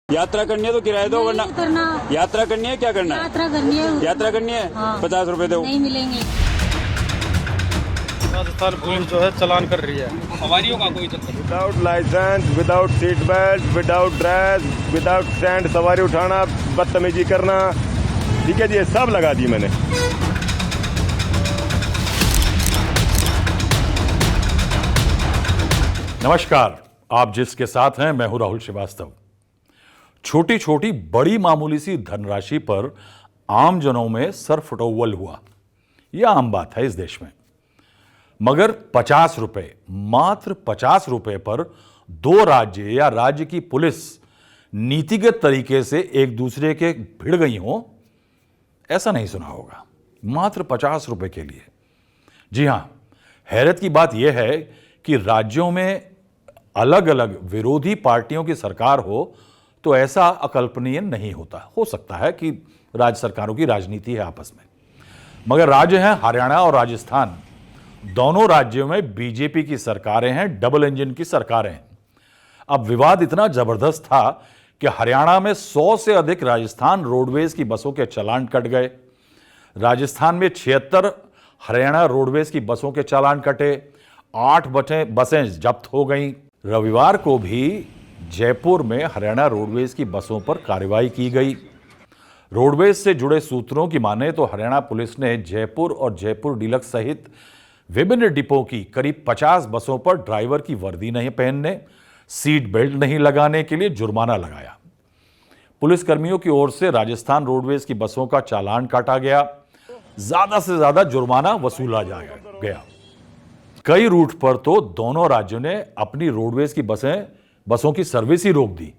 यात्रा करनी है तो किराया दो, वरना करना। यात्रा करनी है, क्या करना है? यात्रा करनी है। यात्रा करनी है। हाँ। 50 रुपए दो। नहीं मिलेंगे। राजस्थान पुलिस जो है चालान कर रही है सवारियों का कोई चक्कर। Without licence, without seat belt, without dress, without stand सवारी उठाना, बदतमीजी करना, ठीक है जी, ये सब लगा दी मैंने। नमस्कार, आप जिसके साथ हैं मैं हूं राहुल श्रीवास्तव। छोटी छोटी बड़ी मामूली सी धनराशि पर आम जनों में सर फुटौवल हुआ, यह आम बात है इस देश में। मगर 50 रुपए, मात्र 50 रुपए पर दो राज्य या राज्य की पुलिस नीतिगत तरीके से एक दूसरे के भिड़ गई हो, ऐसा नहीं सुना होगा। मात्र 50 रुपए के लिए। जी हां, हैरत की बात यह है कि राज्यों में अलग अलग विरोधी पार्टियों की सरकार हो तो ऐसा अकल्पनीय नहीं होता। हो सकता है कि राज्य सरकारों की राजनीति है आपस में, मगर राज्य हैं हरियाणा और राजस्थान। दोनों राज्यों में बीजेपी की सरकारें हैं, डबल इंजन की सरकारें हैं। अब विवाद इतना जबरदस्त था कि हरियाणा में 100 से अधिक राजस्थान रोडवेज की बसों के चालान कट गए। राजस्थान में 76 हरियाणा रोडवेज की बसों के चालान कटे। 8 बसें जब्त हो गईं। रविवार को भी जयपुर में हरियाणा रोडवेज की बसों पर कार्रवाई की गई। रोडवेज से जुड़े सूत्रों की माने तो हरियाणा पुलिस ने जयपुर और जयपुर डीलक्स सहित विभिन्न डिपो की करीब 50 बसों पर ड्राइवर की वर्दी नहीं पहनने, सीट बेल्ट नहीं लगाने के लिए जुर्माना लगाया। पुलिसकर्मियों की ओर से राजस्थान रोडवेज की बसों का चालान काटा गया। ज्यादा से ज्यादा जुर्माना वसूला गया। कई रूट पर तो दोनों राज्यों ने अपनी रोडवेज की बसों की सर्विस ही रोक दी।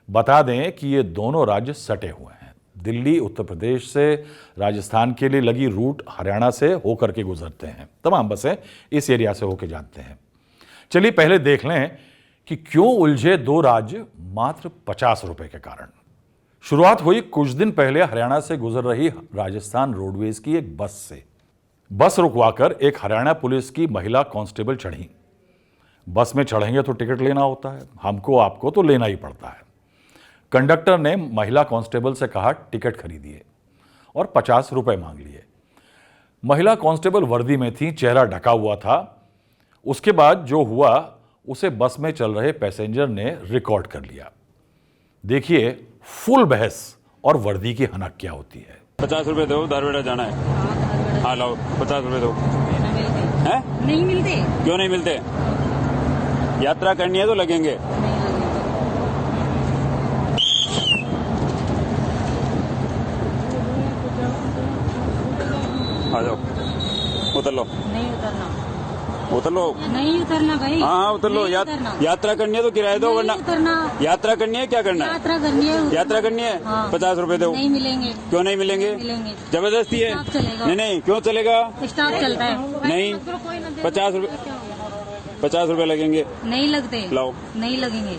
बता दें कि ये दोनों राज्य सटे हुए हैं। दिल्ली उत्तर प्रदेश से राजस्थान के लिए लगी रूट हरियाणा से होकर के गुजरते हैं। तमाम बसें इस एरिया से होकर जाते हैं। चलिए पहले देख लें कि क्यों उलझे दो राज्य मात्र 50 रुपए के कारण। शुरुआत हुई कुछ दिन पहले हरियाणा से गुजर रही राजस्थान रोडवेज की एक बस से। बस रुकवाकर एक हरियाणा पुलिस की महिला कांस्टेबल चढ़ी। बस में चढ़ेंगे तो टिकट लेना होता है, हमको आपको तो लेना ही पड़ता है। कंडक्टर ने महिला कांस्टेबल से कहा टिकट खरीदिए और 50 रुपए मांग लिए। महिला कांस्टेबल वर्दी में थी, चेहरा ढका हुआ था। उसके बाद जो हुआ उसे बस में चल रहे पैसेंजर ने रिकॉर्ड कर लिया। देखिए फुल बहस और वर्दी की हनक क्या होती है। 50 रुपए दो, धारवेड़ा जाना है। हाँ लाओ, 50 रुपए दो। हैं? नहीं मिलते। क्यों नहीं मिलते? यात्रा करनी है तो लगेंगे। आ जाओ, उतर लो। नहीं उतरना। उतर लो। नहीं उतरना भाई। हाँ उतर लो। यात्रा करनी है तो किराया दो, वरना उतरना। यात्रा करनी है, क्या करना है? यात्रा करनी है। यात्रा करनी है। हाँ। 50 रुपए दो। नहीं मिलेंगे। क्यों नहीं मिलेंगे? मिलेंगे। जबरदस्ती है। स्टाफ चलेगा। नहीं, क्यों चलेगा? स्टाफ चलता है। नहीं, 50 रुपए लगेंगे। नहीं लगते। लाओ। नहीं लगेंगे।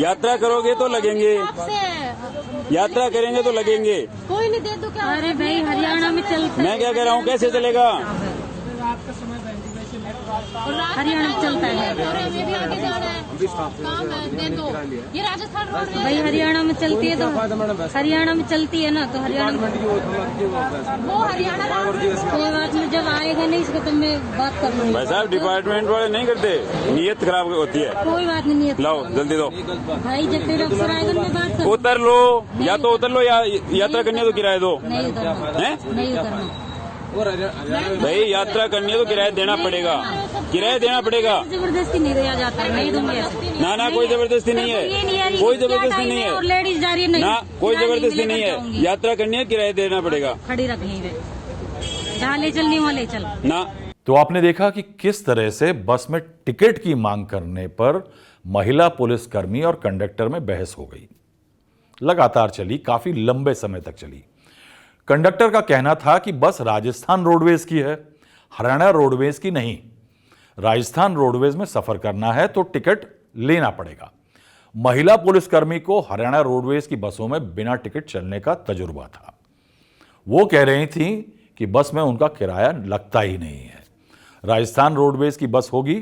यात्रा करोगे तो लगेंगे। यात्रा करेंगे तो लगेंगे। कोई नहीं दे दो क्या? अरे भाई हरियाणा में चलता है। मैं क्या कह रहा हूँ, कैसे चलेगा? हरियाणा में चलता है। ये राजस्थान रोड भाई हरियाणा में चलती है तो हरियाणा में चलती है ना, तो हरियाणा में वो हरियाणा कोई बात नहीं, जब आएगा नहीं इसको तो मैं बात कर लूंगी। भाई साहब डिपार्टमेंट वाले नहीं करते, नीयत खराब होती है। कोई बात नहीं है। लाओ जल्दी दो। भाई जब फिर अफसर आएगा मैं बात कर। उतर लो, या तो उतर लो या यात्रा करनी है तो किराया दो। नहीं उतरना। हैं? नहीं उतरना। भाई यात्रा करनी है तो किराया देना पड़ेगा। किराया देना पड़ेगा। जबरदस्ती नहीं दिया जाता है। नहीं दूंगी ऐसे। ना कोई जबरदस्ती नहीं है। कोई जबरदस्ती नहीं और है लेडीज जा रही है। नहीं ना, कोई किराया जबरदस्ती नहीं लेकर है। जाऊंगी। यात्रा करनी है, किराया देना पड़ेगा। खड़ी रखनी है, जहाँ ले चलनी वहाँ ले चल ना। तो आपने देखा कि किस तरह से बस में टिकट की मांग करने पर महिला पुलिसकर्मी और कंडक्टर में बहस हो गई। लगातार चली, काफी लंबे समय तक चली। कंडक्टर का कहना था कि बस राजस्थान रोडवेज की है, हरियाणा रोडवेज की नहीं। राजस्थान रोडवेज में सफर करना है तो टिकट लेना पड़ेगा। महिला पुलिसकर्मी को हरियाणा रोडवेज की बसों में बिना टिकट चलने का तजुर्बा था। वो कह रही थी कि बस में उनका किराया लगता ही नहीं है। राजस्थान रोडवेज की बस होगी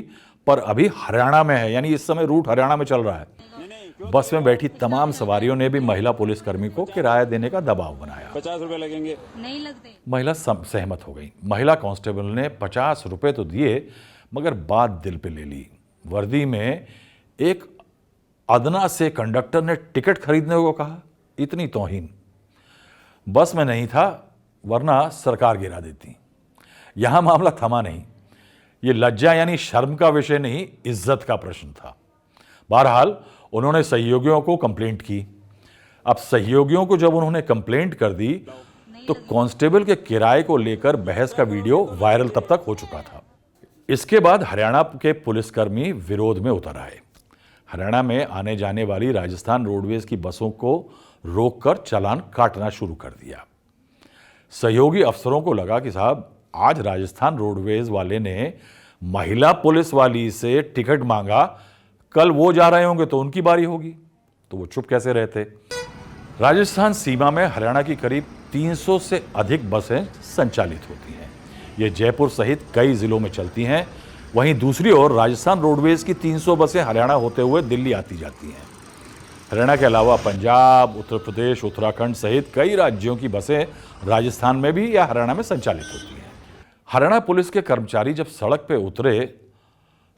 पर अभी हरियाणा में है, यानी इस समय रूट हरियाणा में चल रहा है। बस में बैठी तमाम सवारियों ने भी महिला पुलिसकर्मी को किराया देने का दबाव बनाया। 50 रुपए लगेंगे। नहीं लगते। महिला सहमत हो गई। महिला कांस्टेबल ने 50 रुपए तो दिए, मगर बात दिल पे ले ली। वर्दी में एक अदना से कंडक्टर ने टिकट खरीदने को कहा। इतनी तौहीन। बस में नहीं था, वरना सरकार गिरा देती। यहां मामला थमा नहीं। ये लज्जा यानी शर्म का विषय नहीं, इज्जत का प्रश्न था। बहरहाल उन्होंने सहयोगियों को कंप्लेंट की। अब सहयोगियों को जब उन्होंने कंप्लेंट कर दी तो कांस्टेबल के किराए को लेकर बहस का वीडियो वायरल तब तक हो चुका था। इसके बाद हरियाणा के पुलिसकर्मी विरोध में उतर आए। हरियाणा में आने जाने वाली राजस्थान रोडवेज की बसों को रोककर चालान काटना शुरू कर दिया। सहयोगी अफसरों को लगा कि साहब, आज राजस्थान रोडवेज वाले ने महिला पुलिस वाली से टिकट मांगा, कल वो जा रहे होंगे तो उनकी बारी होगी, तो वो चुप कैसे रहते। राजस्थान सीमा में हरियाणा की करीब 300 से अधिक बसें संचालित होती हैं। ये जयपुर सहित कई जिलों में चलती हैं। वहीं दूसरी ओर राजस्थान रोडवेज की 300 बसें हरियाणा होते हुए दिल्ली आती जाती हैं। हरियाणा के अलावा पंजाब, उत्तर प्रदेश, उत्तराखंड सहित कई राज्यों की बसें राजस्थान में भी या हरियाणा में संचालित होती हैं। हरियाणा पुलिस के कर्मचारी जब सड़क पे उतरे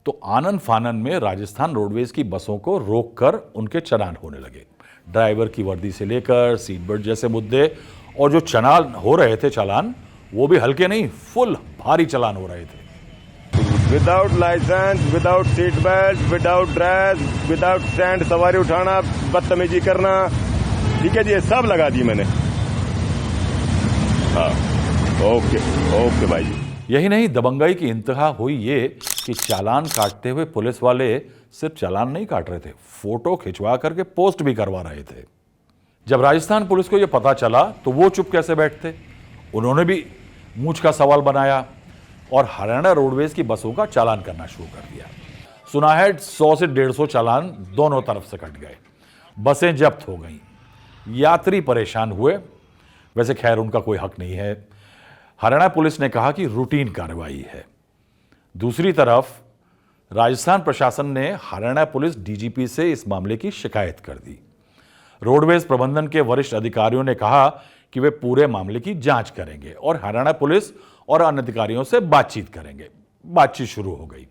तो आनन फानन में राजस्थान रोडवेज की बसों को रोककर उनके चालान होने लगे। ड्राइवर की वर्दी से लेकर सीट बेल्ट जैसे मुद्दे, और जो चालान हो रहे थे चालान, वो भी हल्के नहीं, फुल भारी चालान हो रहे थे। Without licence, without seat belt, without dress, without stand सवारी उठाना, बदतमीजी करना, ठीक है जी, ये सब लगा दी मैंने। हाँ, ओके भाई जी। यही नहीं, दबंगाई की इंतहा हुई ये कि चालान काटते हुए पुलिस वाले सिर्फ चालान नहीं काट रहे थे, फोटो खिंचवा करके पोस्ट भी करवा रहे थे। जब राजस्थान पुलिस को यह पता चला तो वो चुप कैसे बैठते। उन्होंने भी मूंछ का सवाल बनाया और हरियाणा रोडवेज की बसों का चालान करना शुरू कर दिया। सुना है 100 से 150 चालान दोनों तरफ से कट गए, बसें जब्त हो गईं, यात्री परेशान हुए। वैसे खैर उनका कोई हक नहीं है। हरियाणा पुलिस ने कहा कि रूटीन कार्रवाई है। दूसरी तरफ राजस्थान प्रशासन ने हरियाणा पुलिस डीजीपी से इस मामले की शिकायत कर दी। रोडवेज प्रबंधन के वरिष्ठ अधिकारियों ने कहा कि वे पूरे मामले की जांच करेंगे और हरियाणा पुलिस और अन्य अधिकारियों से बातचीत करेंगे। बातचीत शुरू हो गई।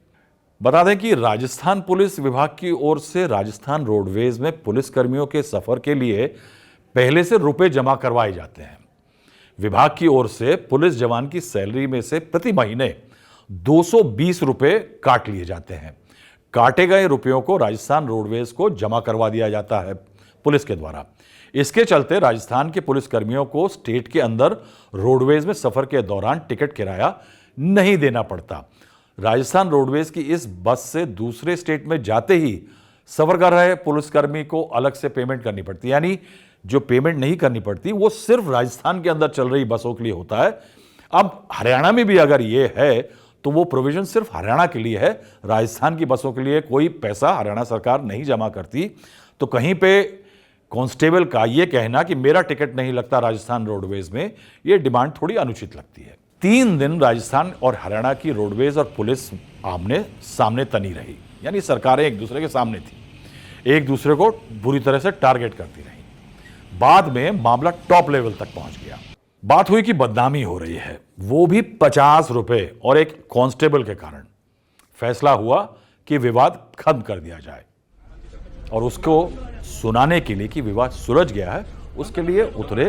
बता दें कि राजस्थान पुलिस विभाग की ओर से राजस्थान रोडवेज में पुलिसकर्मियों के सफर के लिए पहले से रुपए जमा करवाए जाते हैं। विभाग की ओर से पुलिस जवान की सैलरी में से प्रति महीने 220 रुपए काट लिए जाते हैं। काटे गए रुपयों को राजस्थान रोडवेज को जमा करवा दिया जाता है पुलिस के द्वारा। इसके चलते राजस्थान के पुलिसकर्मियों को स्टेट के अंदर रोडवेज में सफर के दौरान टिकट किराया नहीं देना पड़ता। राजस्थान रोडवेज की इस बस से दूसरे स्टेट में जाते ही सफर कर रहे पुलिसकर्मी को अलग से पेमेंट करनी पड़ती है। यानी जो पेमेंट नहीं करनी पड़ती वो सिर्फ राजस्थान के अंदर चल रही बसों के लिए होता है। अब हरियाणा में भी अगर ये है तो वो प्रोविजन सिर्फ हरियाणा के लिए है। राजस्थान की बसों के लिए कोई पैसा हरियाणा सरकार नहीं जमा करती। तो कहीं पे कांस्टेबल का ये कहना कि मेरा टिकट नहीं लगता राजस्थान रोडवेज में, ये डिमांड थोड़ी अनुचित लगती है। 3 दिन राजस्थान और हरियाणा की रोडवेज और पुलिस आमने सामने तनी रही, यानी सरकारें एक दूसरे के सामने थी, एक दूसरे को बुरी तरह से टारगेट करती रही। बाद में मामला टॉप लेवल तक पहुंच गया। बात हुई कि बदनामी हो रही है, वो भी 50 रुपए और एक कांस्टेबल के कारण। फैसला हुआ कि विवाद खत्म कर दिया जाए और उसको सुनाने के लिए कि विवाद सुलझ गया है, उसके लिए उतरे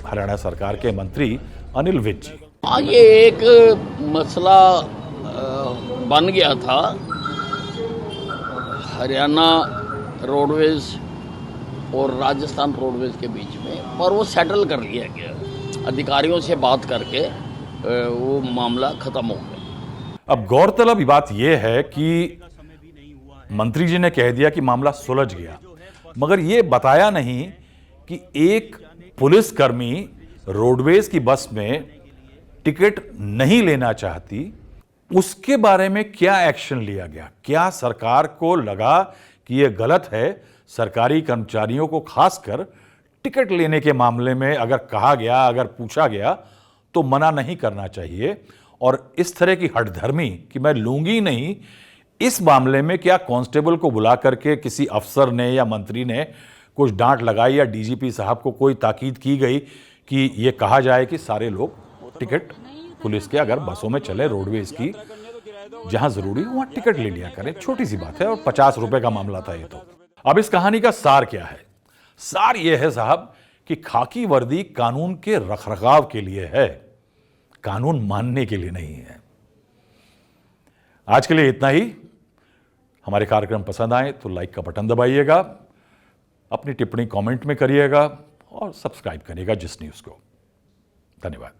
हरियाणा सरकार के मंत्री अनिल विज जी। ये एक मसला बन गया था हरियाणा रोडवेज और राजस्थान रोडवेज के बीच में, और वो सेटल कर लिया गया। अधिकारियों से बात करके वो मामला खत्म हो गया। अब गौरतलब बात यह है कि मंत्री जी ने कह दिया कि मामला सुलझ गया, मगर यह बताया नहीं कि एक पुलिसकर्मी रोडवेज की बस में टिकट नहीं लेना चाहती, उसके बारे में क्या एक्शन लिया गया। क्या सरकार को लगा कि यह गलत है। सरकारी कर्मचारियों को खासकर टिकट लेने के मामले में अगर कहा गया, अगर पूछा गया तो मना नहीं करना चाहिए। और इस तरह की हठधर्मी कि मैं लूंगी नहीं, इस मामले में क्या कांस्टेबल को बुला करके किसी अफसर ने या मंत्री ने कुछ डांट लगाई या डीजीपी साहब को कोई ताकीद की गई कि ये कहा जाए कि सारे लोग टिकट पुलिस के अगर बसों में चले रोडवेज की, जहां जरूरी हो वहां टिकट ले लिया करें। छोटी सी बात है और 50 रुपए का मामला था ये तो। अब इस कहानी का सार क्या है? सार यह है साहब कि खाकी वर्दी कानून के रखरखाव के लिए है, कानून मानने के लिए नहीं है। आज के लिए इतना ही। हमारे कार्यक्रम पसंद आए तो लाइक का बटन दबाइएगा, अपनी टिप्पणी कमेंट में करिएगा और सब्सक्राइब करिएगा जिस न्यूज़ को। धन्यवाद।